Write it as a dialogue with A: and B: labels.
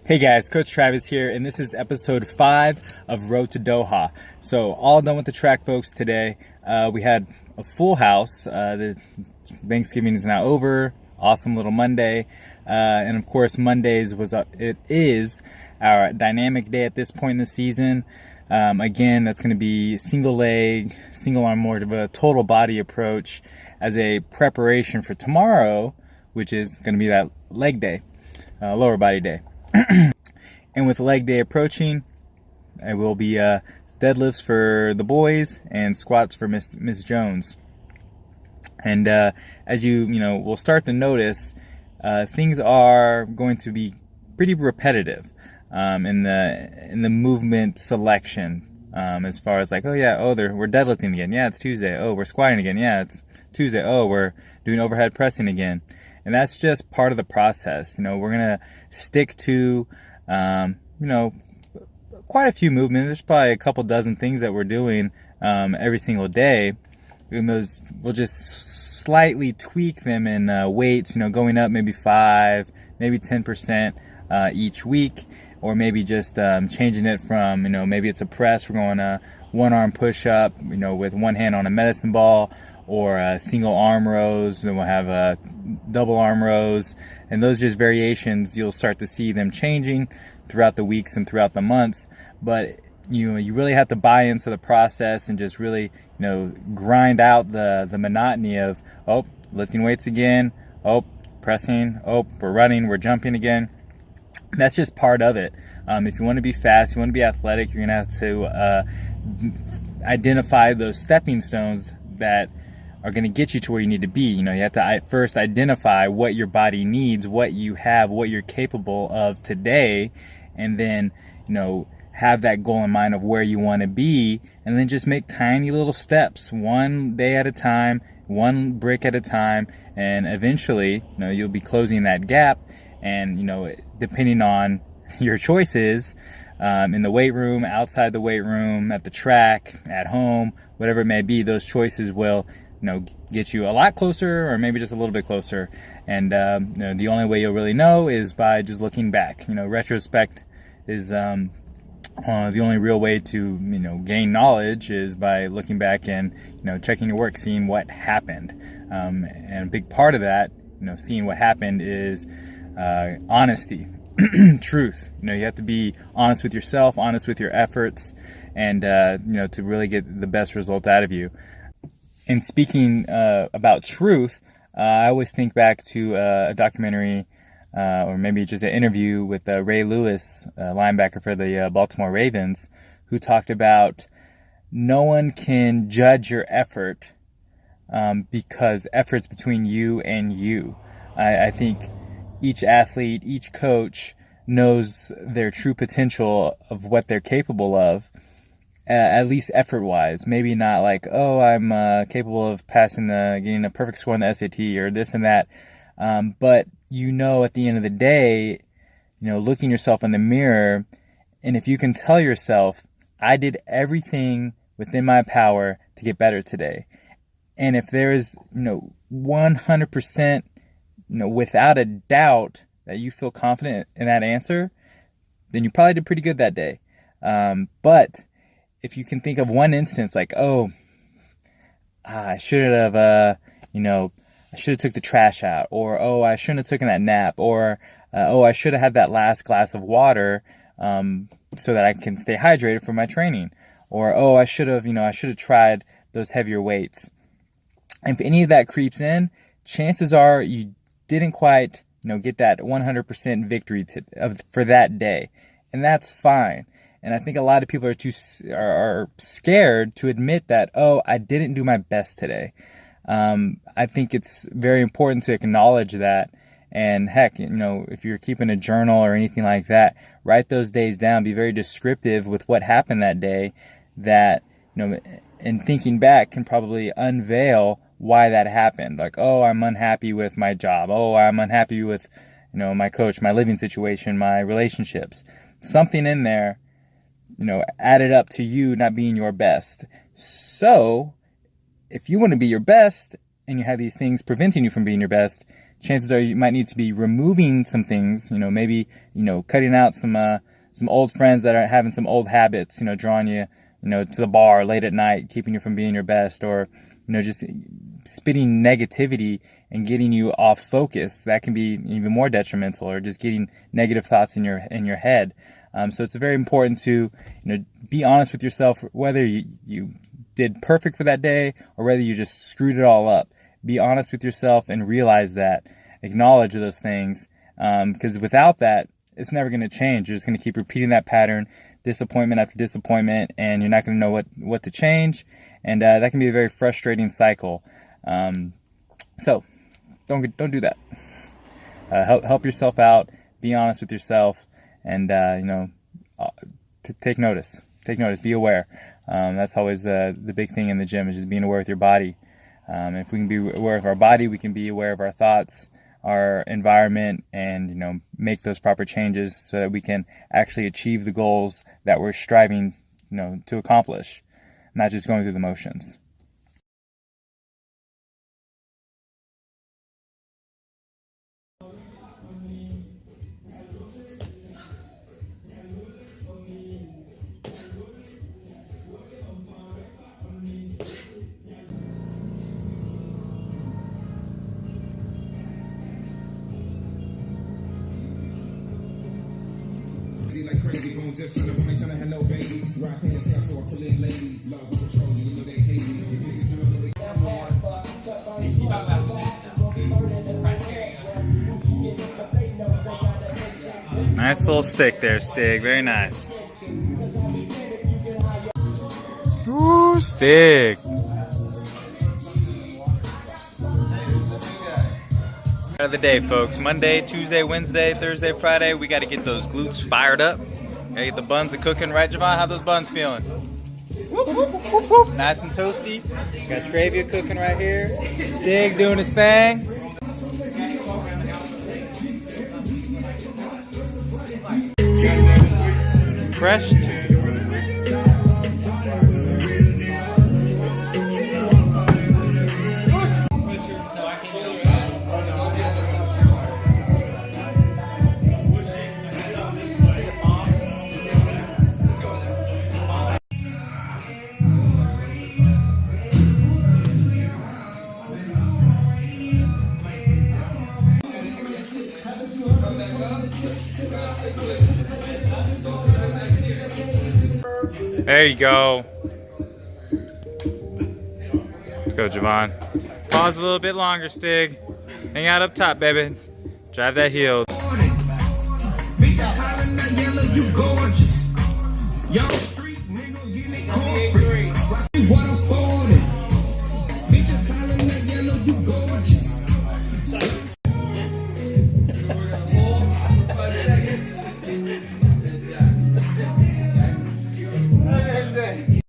A: Hey guys, Coach Travis here, and this is episode 5 of Road to Doha. So, all done with the track, folks, today. We had a full house. The Thanksgiving is now over. Awesome little Monday. And of course, Mondays it is our dynamic day at this point in the season. Again, that's going to be single leg, single arm, more of a total body approach as a preparation for tomorrow, which is going to be that leg day, lower body day. And with leg day approaching, it will be deadlifts for the boys and squats for Miss Jones. And as you will start to notice, things are going to be pretty repetitive in the movement selection. As far as like, we're deadlifting again. Yeah, it's Tuesday. Oh, we're squatting again. Yeah, it's Tuesday. Oh, we're doing overhead pressing again. And that's just part of the process. We're gonna stick to, quite a few movements. There's probably a couple dozen things that we're doing every single day. And those, we'll just slightly tweak them in weights. Going up maybe 5, maybe 10% each week, or maybe just changing it from, maybe it's a press. We're going a one arm push up, with one hand on a medicine ball. Or single arm rows, then we'll have double arm rows, and those just variations. You'll start to see them changing throughout the weeks and throughout the months. But you really have to buy into the process and just really grind out the monotony of lifting weights again, pressing, we're running, we're jumping again. That's just part of it. If you want to be fast, you want to be athletic, you're gonna have to identify those stepping stones that are going to get you to where you need to be. You have to first identify what your body needs, what you have, what you're capable of today, and then, have that goal in mind of where you want to be, and then just make tiny little steps, one day at a time, one brick at a time, and eventually, you'll be closing that gap. And, depending on your choices, in the weight room, outside the weight room, at the track, at home, whatever it may be, those choices will get you a lot closer, or maybe just a little bit closer. And the only way you'll really know is by just looking back. Retrospect is the only real way to gain knowledge is by looking back and checking your work, seeing what happened. And a big part of that, seeing what happened, is honesty, truth. You have to be honest with yourself, honest with your efforts, and to really get the best result out of you. And speaking about truth, I always think back to a documentary, or maybe just an interview with Ray Lewis, linebacker for the Baltimore Ravens, who talked about no one can judge your effort because effort's between you and you. I think each athlete, each coach knows their true potential of what they're capable of. At least effort-wise, maybe not like, I'm capable of getting a perfect score on the SAT or this and that. But at the end of the day, looking yourself in the mirror, and if you can tell yourself, I did everything within my power to get better today. And if there is, 100%, without a doubt that you feel confident in that answer, then you probably did pretty good that day. But if you can think of one instance like, I should have, I should have took the trash out, or, I shouldn't have taken that nap, or, I should have had that last glass of water, so that I can stay hydrated for my training, or, I should have tried those heavier weights. And if any of that creeps in, chances are you didn't quite, get that 100% victory for that day. And that's fine. And I think a lot of people are scared to admit that, I didn't do my best today. I think it's very important to acknowledge that. And heck, if you're keeping a journal or anything like that, write those days down. Be very descriptive with what happened that day. That, in thinking back, can probably unveil why that happened. Like, I'm unhappy with my job. I'm unhappy with, my coach, my living situation, my relationships. Something in there added up to you not being your best. So if you want to be your best and you have these things preventing you from being your best, chances are you might need to be removing some things, maybe, cutting out some old friends that are having some old habits, drawing you, to the bar late at night, keeping you from being your best, or, just spitting negativity and getting you off focus. That can be even more detrimental, or just getting negative thoughts in your head. So it's very important to, be honest with yourself, whether you did perfect for that day or whether you just screwed it all up. Be honest with yourself and realize that. Acknowledge those things, because without that, it's never going to change. You're just going to keep repeating that pattern, disappointment after disappointment, and you're not going to know what to change, and that can be a very frustrating cycle. So don't do that. Help yourself out. Be honest with yourself, and take notice. Take notice. Be aware. That's always the big thing in the gym, is just being aware with your body. If we can be aware of our body, we can be aware of our thoughts, our environment, and make those proper changes so that we can actually achieve the goals that we're striving to accomplish, not just going through the motions.
B: Like crazy, boom, just trying to have no babies. Rock hands out, so I pull in ladies. Laws of control, they hate me.
A: Nice little stick there, Stig. Very nice. Ooh, Stig. Of the day, folks. Monday, Tuesday, Wednesday, Thursday, Friday. We got to get those glutes fired up. Gotta get the buns are cooking, right, Javon? How those buns feeling? Whoop, whoop, whoop, whoop. Nice and toasty. Got Travia cooking right here. Stig doing his thing. Fresh tune. There you go. Let's go, Javon. Pause a little bit longer, Stig. Hang out up top, baby. Drive that heel.